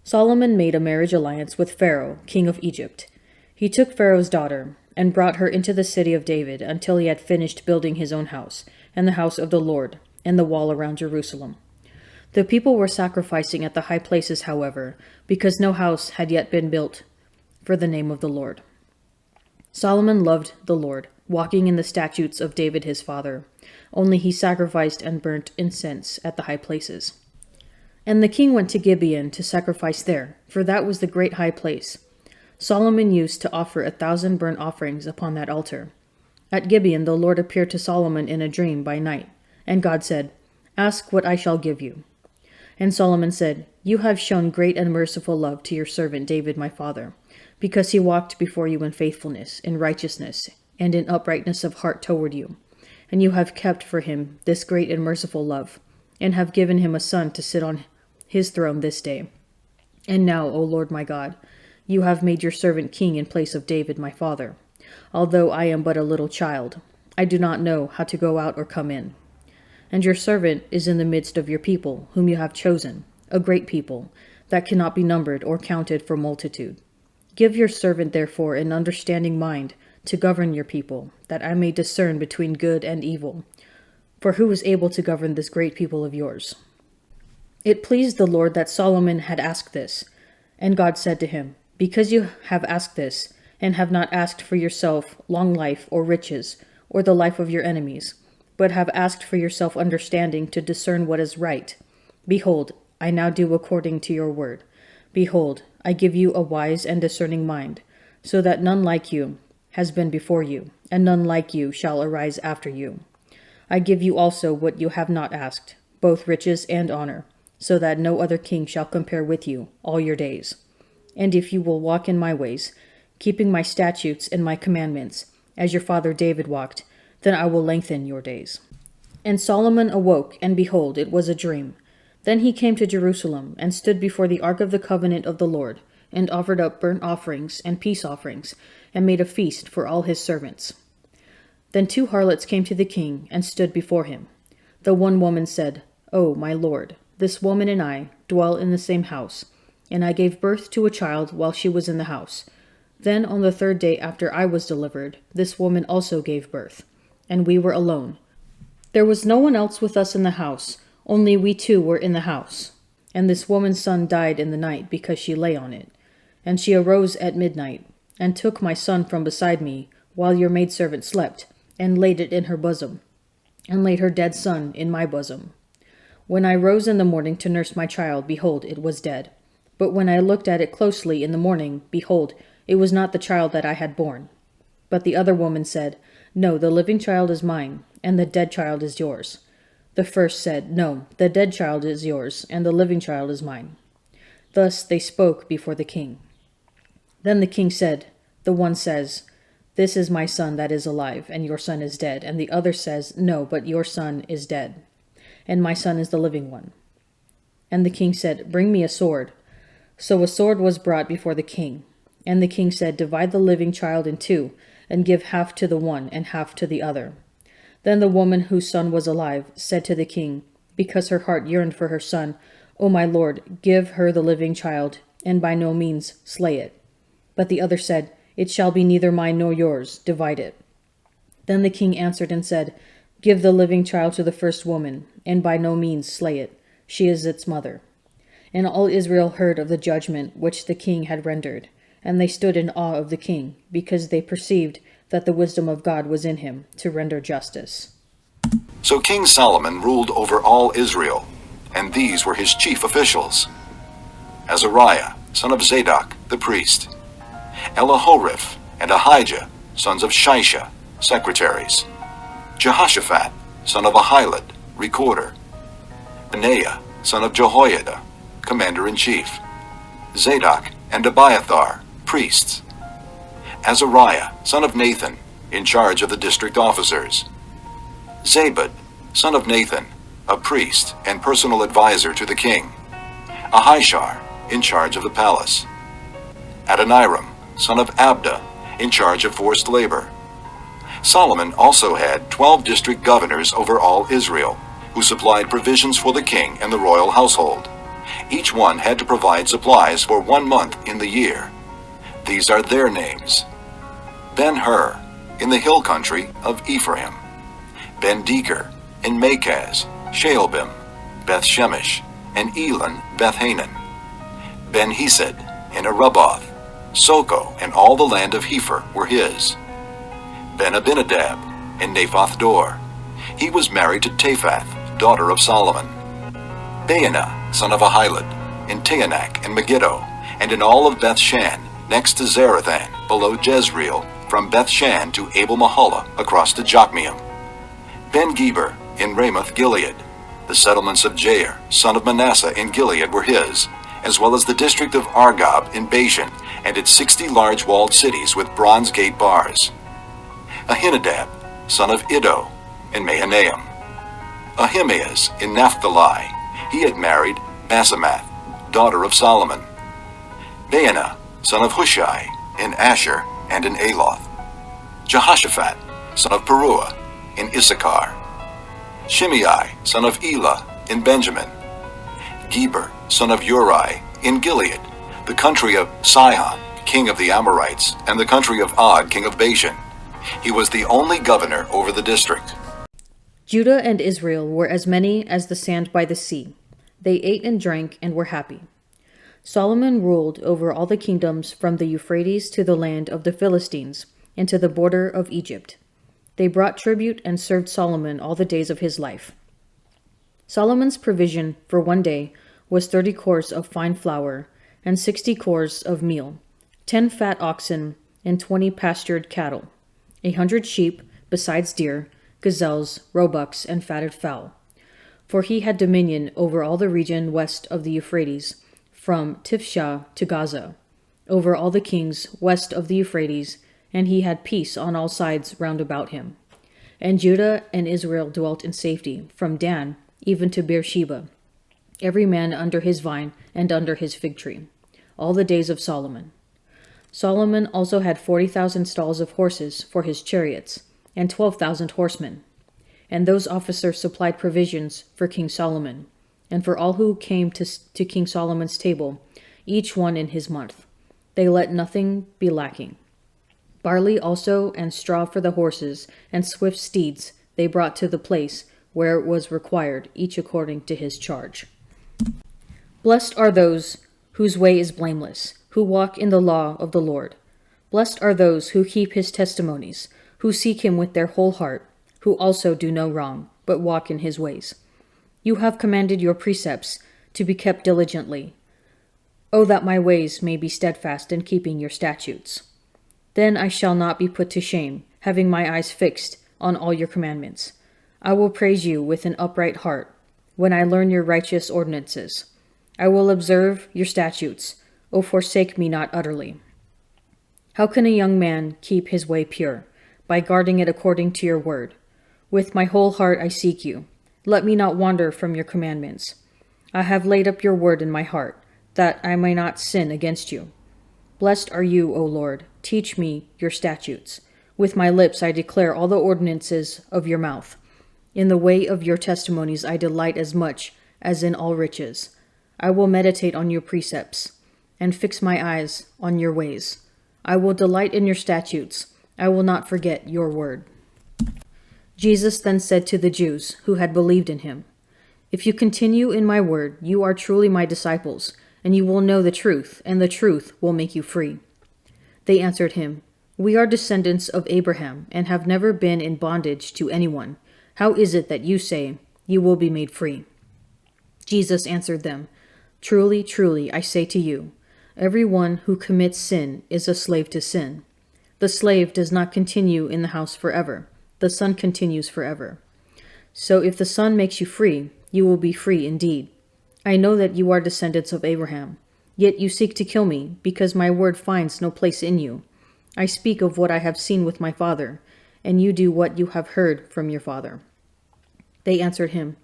Solomon made a marriage alliance with Pharaoh, king of Egypt. He took Pharaoh's daughter and brought her into the city of David until he had finished building his own house, and the house of the Lord, and the wall around Jerusalem. The people were sacrificing at the high places, however, because no house had yet been built for the name of the Lord. Solomon loved the Lord, walking in the statutes of David his father. Only he sacrificed and burnt incense at the high places. And the king went to Gibeon to sacrifice there, for that was the great high place. Solomon used to offer 1,000 burnt offerings upon that altar. At Gibeon the Lord appeared to Solomon in a dream by night, and God said, "Ask what I shall give you." And Solomon said, "You have shown great and merciful love to your servant David my father, because he walked before you in faithfulness, in righteousness, and in uprightness of heart toward you. And you have kept for him this great and merciful love, and have given him a son to sit on his throne this day. And now, O Lord my God, you have made your servant king in place of David my father. Although I am but a little child, I do not know how to go out or come in. And your servant is in the midst of your people, whom you have chosen, a great people, that cannot be numbered or counted for multitude. Give your servant therefore an understanding mind to govern your people, that I may discern between good and evil. For who is able to govern this great people of yours?" It pleased the Lord that Solomon had asked this, and God said to him, "Because you have asked this, and have not asked for yourself long life or riches, or the life of your enemies, but have asked for yourself understanding to discern what is right, behold, I now do according to your word. Behold, I give you a wise and discerning mind, so that none like you has been before you, and none like you shall arise after you. I give you also what you have not asked, both riches and honor, so that no other king shall compare with you all your days. And if you will walk in my ways, keeping my statutes and my commandments, as your father David walked, then I will lengthen your days." And Solomon awoke, and behold, it was a dream. Then he came to Jerusalem, and stood before the ark of the covenant of the Lord, and offered up burnt offerings and peace offerings, and made a feast for all his servants. Then 2 harlots came to the king, and stood before him. The one woman said, "O my lord, this woman and I dwell in the same house, and I gave birth to a child while she was in the house. Then on the 3rd day after I was delivered, this woman also gave birth, and we were alone. There was no one else with us in the house, only we 2 were in the house. And this woman's son died in the night because she lay on it. And she arose at midnight, and took my son from beside me, while your maidservant slept, and laid it in her bosom, and laid her dead son in my bosom. When I rose in the morning to nurse my child, behold, it was dead. But when I looked at it closely in the morning, behold, it was not the child that I had borne. But the other woman said, No, the living child is mine, and the dead child is yours. The first said, No, the dead child is yours, and the living child is mine. Thus they spoke before the king. Then the king said, The one says, This is my son that is alive, and your son is dead. And the other says, No, but your son is dead, and my son is the living one. And the king said, Bring me a sword. So a sword was brought before the king. And the king said, Divide the living child in 2, and give half to the one and half to the other. Then the woman whose son was alive said to the king, because her heart yearned for her son, O my lord, give her the living child, and by no means slay it. But the other said, It shall be neither mine nor yours, divide it. Then the king answered and said, Give the living child to the first woman, and by no means slay it. She is its mother. And all Israel heard of the judgment which the king had rendered, and they stood in awe of the king, because they perceived that the wisdom of God was in him to render justice. So King Solomon ruled over all Israel, and these were his chief officials: Azariah, son of Zadok, the priest; Elihoreph and Ahijah, sons of Shisha, secretaries; Jehoshaphat, son of Ahilud, recorder; Benaiah, son of Jehoiada, commander-in-chief; Zadok and Abiathar, priests; Azariah, son of Nathan, in charge of the district officers; Zabud, son of Nathan, a priest and personal advisor to the king; Ahishar, in charge of the palace; Adoniram, son of Abda, in charge of forced labor. Solomon also had 12 district governors over all Israel, who supplied provisions for the king and the royal household. Each one had to provide supplies for 1 month in the year. These are their names: Ben-Hur, in the hill country of Ephraim; Ben-Deker, in Makaz, Shaalbim, Beth-Shemesh, and Elon Beth-Hanan; Ben-Hesed, in Arubboth; Soko and all the land of Hepher were his; Ben-Abinadab, in Naphoth-Dor. He was married to Taphath, daughter of Solomon; Baana, son of Ahilud, in Taanach and Megiddo, and in all of Beth-Shan, next to Zarathan, below Jezreel, from Beth-Shan to Abel-Mahalah, across to Jokmeam; Ben-Geber, in Ramoth-Gilead. The settlements of Jair, son of Manasseh, in Gilead were his, as well as the district of Argob in Bashan, and its 60 large walled cities with bronze gate bars; Ahinadab, son of Iddo, in Mahanaim; Ahimaaz, in Naphtali. He had married Basemath, daughter of Solomon; Baana, son of Hushai, in Asher and in Aloth; Jehoshaphat, son of Peruah, in Issachar; Shimei, son of Elah, in Benjamin; Geber, son of Uri, in Gilead, the country of Sihon, king of the Amorites, and the country of Og, king of Bashan. He was the only governor over the district. Judah and Israel were as many as the sand by the sea. They ate and drank and were happy. Solomon ruled over all the kingdoms from the Euphrates to the land of the Philistines and to the border of Egypt. They brought tribute and served Solomon all the days of his life. Solomon's provision for 1 day was 30 cors of fine flour and 60 cors of meal, 10 fat oxen and 20 pastured cattle, 100 sheep, besides deer, gazelles, roebucks, and fatted fowl. For he had dominion over all the region west of the Euphrates, from Tifshah to Gaza, over all the kings west of the Euphrates, and he had peace on all sides round about him. And Judah and Israel dwelt in safety, from Dan even to Beersheba, every man under his vine and under his fig tree, all the days of Solomon. Solomon also had 40,000 stalls of horses for his chariots, and 12,000 horsemen. And those officers supplied provisions for King Solomon, and for all who came to King Solomon's table, each one in his month. They let nothing be lacking. Barley also and straw for the horses, and swift steeds they brought to the place where it was required, each according to his charge. Blessed are those whose way is blameless, who walk in the law of the Lord. Blessed are those who keep his testimonies, who seek him with their whole heart, who also do no wrong, but walk in his ways. You have commanded your precepts to be kept diligently. O that my ways may be steadfast in keeping your statutes. Then I shall not be put to shame, having my eyes fixed on all your commandments. I will praise you with an upright heart, when I learn your righteous ordinances. I will observe your statutes. O forsake me not utterly. How can a young man keep his way pure? By guarding it according to your word. With my whole heart I seek you. Let me not wander from your commandments. I have laid up your word in my heart, that I may not sin against you. Blessed are you, O Lord. Teach me your statutes. With my lips I declare all the ordinances of your mouth. In the way of your testimonies I delight as much as in all riches. I will meditate on your precepts, and fix my eyes on your ways. I will delight in your statutes. I will not forget your word. Jesus then said to the Jews who had believed in him, If you continue in my word, you are truly my disciples, and you will know the truth, and the truth will make you free. They answered him, We are descendants of Abraham, and have never been in bondage to anyone. How is it that you say, You will be made free? Jesus answered them, Truly, truly, I say to you, everyone who commits sin is a slave to sin. The slave does not continue in the house forever. The Son continues forever. So if the Son makes you free, you will be free indeed. I know that you are descendants of Abraham, yet you seek to kill me, because my word finds no place in you. I speak of what I have seen with my father, and you do what you have heard from your father. They answered him,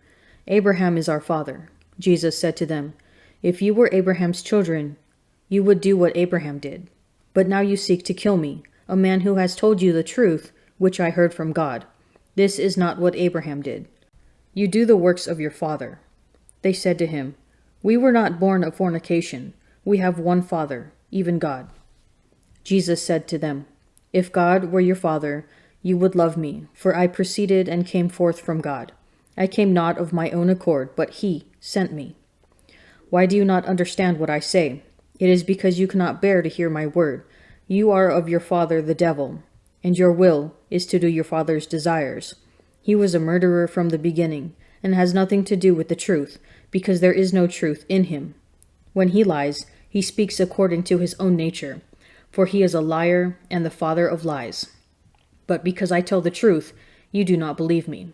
Abraham is our father. Jesus said to them, If you were Abraham's children, you would do what Abraham did. But now you seek to kill me, a man who has told you the truth, which I heard from God. This is not what Abraham did. You do the works of your father. They said to him, We were not born of fornication. We have one Father, even God." Jesus said to them, "If God were your Father, you would love me, for I proceeded and came forth from God. I came not of my own accord, but He sent me. Why do you not understand what I say? It is because you cannot bear to hear my word. You are of your father the devil, and your will is to do your father's desires. He was a murderer from the beginning, and has nothing to do with the truth, because there is no truth in him. When he lies, he speaks according to his own nature, for he is a liar and the father of lies. But because I tell the truth, you do not believe me.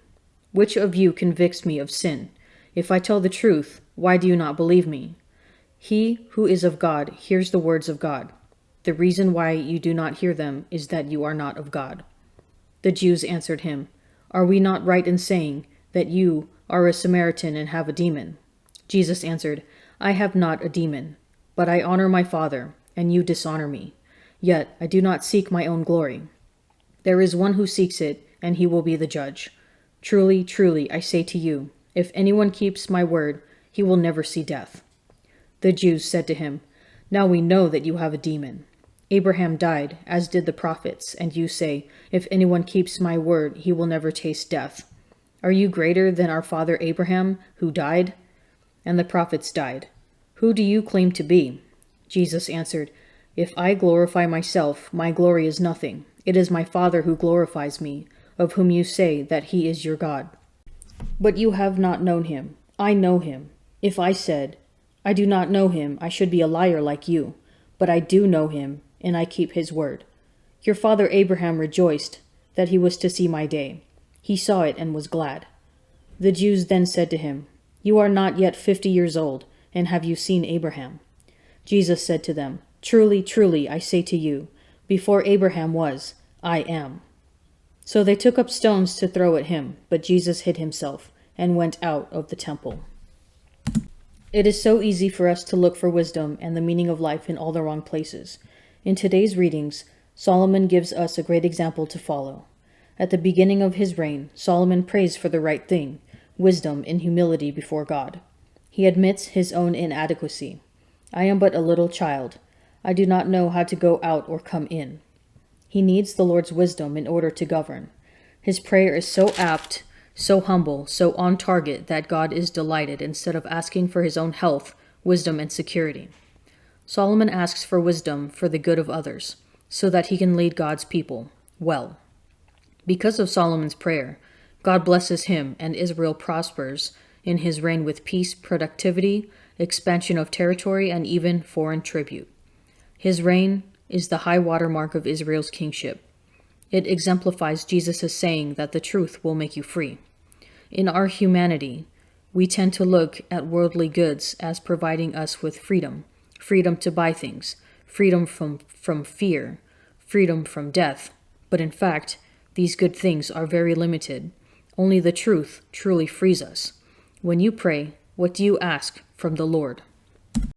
Which of you convicts me of sin? If I tell the truth, why do you not believe me? He who is of God hears the words of God. The reason why you do not hear them is that you are not of God." The Jews answered him, "Are we not right in saying that you are a Samaritan and have a demon?" Jesus answered, "I have not a demon, but I honor my Father, and you dishonor me. Yet I do not seek my own glory. There is one who seeks it, and he will be the judge. Truly, truly, I say to you, if anyone keeps my word, he will never see death." The Jews said to him, "Now we know that you have a demon. Abraham died, as did the prophets, and you say, if anyone keeps my word, he will never taste death. Are you greater than our father Abraham, who died? And the prophets died. Who do you claim to be?" Jesus answered, "If I glorify myself, my glory is nothing. It is my Father who glorifies me, of whom you say that he is your God. But you have not known him. I know him. If I said, I do not know him, I should be a liar like you. But I do know him, and I keep his word. Your father Abraham rejoiced that he was to see my day. He saw it and was glad." The Jews then said to him, "You are not yet 50 years old, and have you seen Abraham?" Jesus said to them, "Truly, truly, I say to you, before Abraham was, I am." So they took up stones to throw at him, but Jesus hid himself and went out of the temple. It is so easy for us to look for wisdom and the meaning of life in all the wrong places. In today's readings, Solomon gives us a great example to follow. At the beginning of his reign, Solomon prays for the right thing, wisdom and humility before God. He admits his own inadequacy. "I am but a little child. I do not know how to go out or come in." He needs the Lord's wisdom in order to govern. His prayer is so apt, so humble, so on target that God is delighted instead of asking for his own health, wisdom, and security. Solomon asks for wisdom for the good of others, so that he can lead God's people well. Because of Solomon's prayer, God blesses him and Israel prospers in his reign with peace, productivity, expansion of territory, and even foreign tribute. His reign is the high watermark of Israel's kingship. It exemplifies Jesus' saying that the truth will make you free. In our humanity, we tend to look at worldly goods as providing us with freedom, freedom to buy things, freedom from fear, freedom from death. But in fact, these good things are very limited. Only the truth truly frees us. When you pray, what do you ask from the Lord?